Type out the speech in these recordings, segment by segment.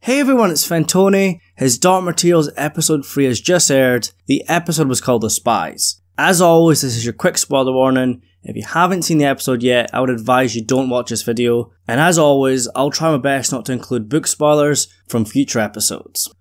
Hey everyone, it's Fantoni. His Dark Materials episode 3 has just aired. The episode was called The Spies. As always, this is your quick spoiler warning. If you haven't seen the episode yet, I would advise you don't watch this video. And as always, I'll try my best not to include book spoilers from future episodes.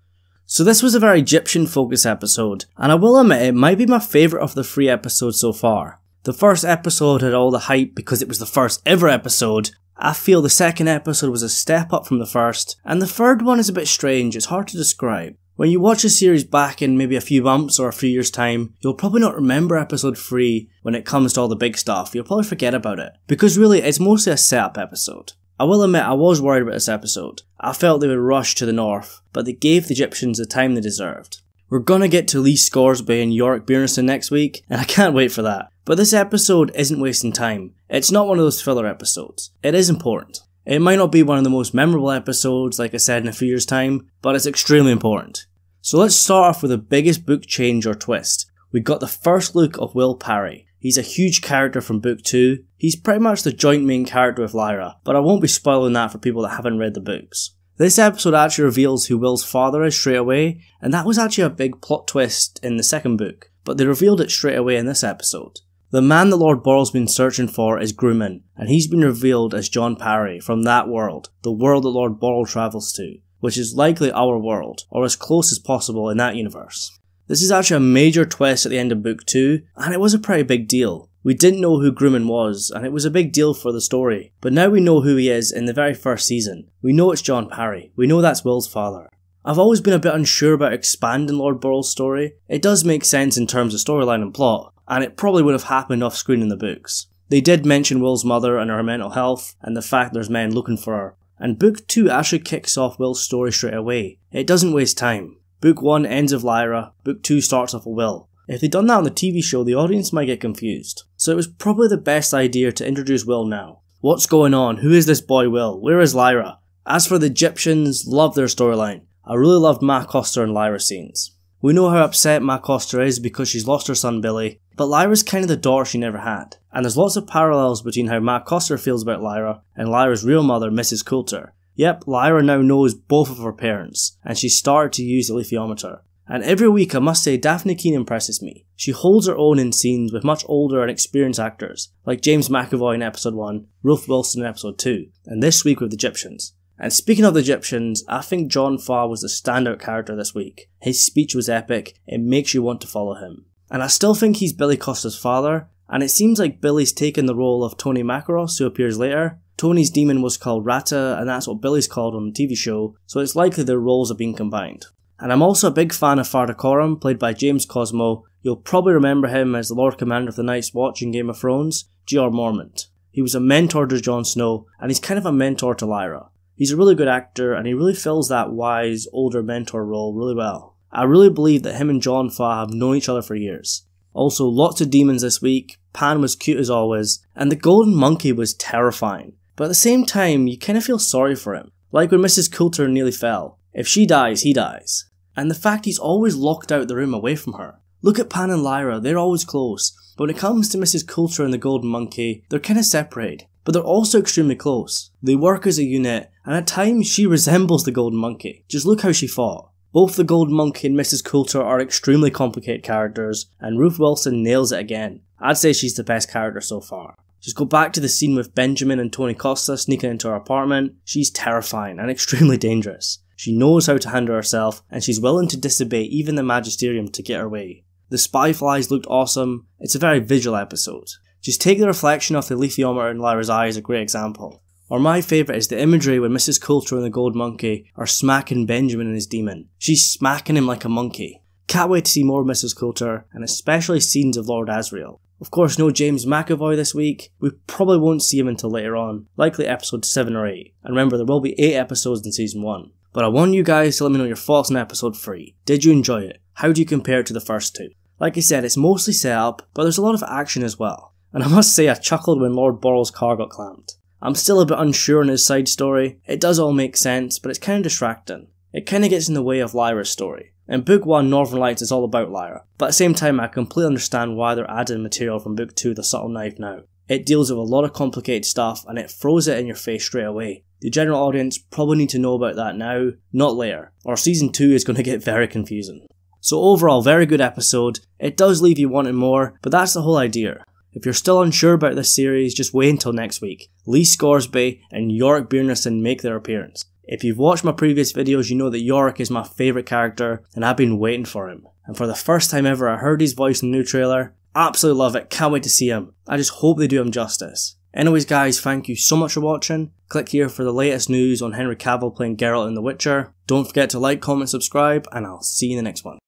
So this was a very Egyptian focused episode, and I will admit it might be my favourite of the 3 episodes so far. The first episode had all the hype because it was the first ever episode. I feel the second episode was a step up from the first, and the third one is a bit strange, it's hard to describe. When you watch the series back in maybe a few months or a few years time, you'll probably not remember episode 3 when it comes to all the big stuff, you'll probably forget about it. Because really, it's mostly a setup episode. I will admit I was worried about this episode. I felt they would rush to the north, but they gave the Egyptians the time they deserved. We're gonna get to Lee Scoresby and Yorick Bjornsson next week, and I can't wait for that. But this episode isn't wasting time. It's not one of those filler episodes. It is important. It might not be one of the most memorable episodes, like I said, in a few years' time, but it's extremely important. So let's start off with the biggest book change or twist. We got the first look of Will Parry. He's a huge character from book 2. He's pretty much the joint main character with Lyra, but I won't be spoiling that for people that haven't read the books. This episode actually reveals who Will's father is straight away, and that was actually a big plot twist in the second book, but they revealed it straight away in this episode. The man that Lord Borrell's been searching for is Grumman, and he's been revealed as Jon Parry from that world, the world that Lord Borrell travels to, which is likely our world, or as close as possible in that universe. This is actually a major twist at the end of book 2, and it was a pretty big deal. We didn't know who Grumman was, and it was a big deal for the story, but now we know who he is in the very first season. We know it's Jon Parry, we know that's Will's father. I've always been a bit unsure about expanding Lord Borrell's story. It does make sense in terms of storyline and plot, and it probably would have happened off screen in the books. They did mention Will's mother and her mental health, and the fact there's men looking for her. And book 2 actually kicks off Will's story straight away. It doesn't waste time. Book 1 ends with Lyra, book 2 starts off with Will. If they'd done that on the TV show, the audience might get confused. So it was probably the best idea to introduce Will now. What's going on? Who is this boy Will? Where is Lyra? As for the Egyptians, love their storyline. I really loved Ma Coster and Lyra scenes. We know how upset Ma Coster is because she's lost her son Billy, but Lyra's kind of the daughter she never had. And there's lots of parallels between how Ma Coster feels about Lyra and Lyra's real mother, Mrs. Coulter. Yep, Lyra now knows both of her parents, and she's started to use the alethiometer. And every week I must say Daphne Keane impresses me. She holds her own in scenes with much older and experienced actors, like James McAvoy in episode 1, Ruth Wilson in episode 2, and this week with the Egyptians. And speaking of the Egyptians, I think Jon Farr was the standout character this week. His speech was epic, it makes you want to follow him. And I still think he's Billy Costa's father, and it seems like Billy's taken the role of Tony Makaros, who appears later. Tony's demon was called Rata, and that's what Billy's called on the TV show, so it's likely their roles are being combined. And I'm also a big fan of Farda Coram, played by James Cosmo. You'll probably remember him as the Lord Commander of the Night's Watch in Game of Thrones, Jeor Mormont. He was a mentor to Jon Snow, and he's kind of a mentor to Lyra. He's a really good actor, and he really fills that wise, older mentor role really well. I really believe that him and Jon Farr have known each other for years. Also, lots of demons this week, Pan was cute as always, and the golden monkey was terrifying. But at the same time, you kind of feel sorry for him. Like when Mrs. Coulter nearly fell. If she dies, he dies. And the fact he's always locked out the room away from her. Look at Pan and Lyra, they're always close. But when it comes to Mrs. Coulter and the golden monkey, they're kind of separated. But they're also extremely close. They work as a unit, and at times she resembles the golden monkey. Just look how she fought. Both the golden monkey and Mrs. Coulter are extremely complicated characters, and Ruth Wilson nails it again. I'd say she's the best character so far. Just go back to the scene with Benjamin and Tony Costa sneaking into her apartment. She's terrifying and extremely dangerous. She knows how to handle herself, and she's willing to disobey even the Magisterium to get her way. The spy flies looked awesome. It's a very visual episode. Just take the reflection of the alethiometer in Lyra's eye as a great example. Or my favourite is the imagery when Mrs. Coulter and the gold monkey are smacking Benjamin and his demon. She's smacking him like a monkey. Can't wait to see more of Mrs. Coulter, and especially scenes of Lord Asriel. Of course, no James McAvoy this week. We probably won't see him until later on, likely episode 7 or 8. And remember, there will be 8 episodes in season 1. But I want you guys to let me know your thoughts on episode 3. Did you enjoy it? How do you compare it to the first 2? Like I said, it's mostly set up, but there's a lot of action as well. And I must say I chuckled when Lord Borrell's car got clamped. I'm still a bit unsure on his side story. It does all make sense, but it's kind of distracting. It kind of gets in the way of Lyra's story. In book 1, Northern Lights is all about Lyra, but at the same time I completely understand why they're adding material from book 2, The Subtle Knife now. It deals with a lot of complicated stuff and it throws it in your face straight away. The general audience probably need to know about that now, not later, or season 2 is going to get very confusing. So overall, very good episode. It does leave you wanting more, but that's the whole idea. If you're still unsure about this series, just wait until next week. Lee Scoresby and Yorick Byrnison make their appearance. If you've watched my previous videos, you know that Yorick is my favourite character and I've been waiting for him. And for the first time ever, I heard his voice in the new trailer. Absolutely love it, can't wait to see him. I just hope they do him justice. Anyways guys, thank you so much for watching. Click here for the latest news on Henry Cavill playing Geralt in The Witcher. Don't forget to like, comment, subscribe, and I'll see you in the next one.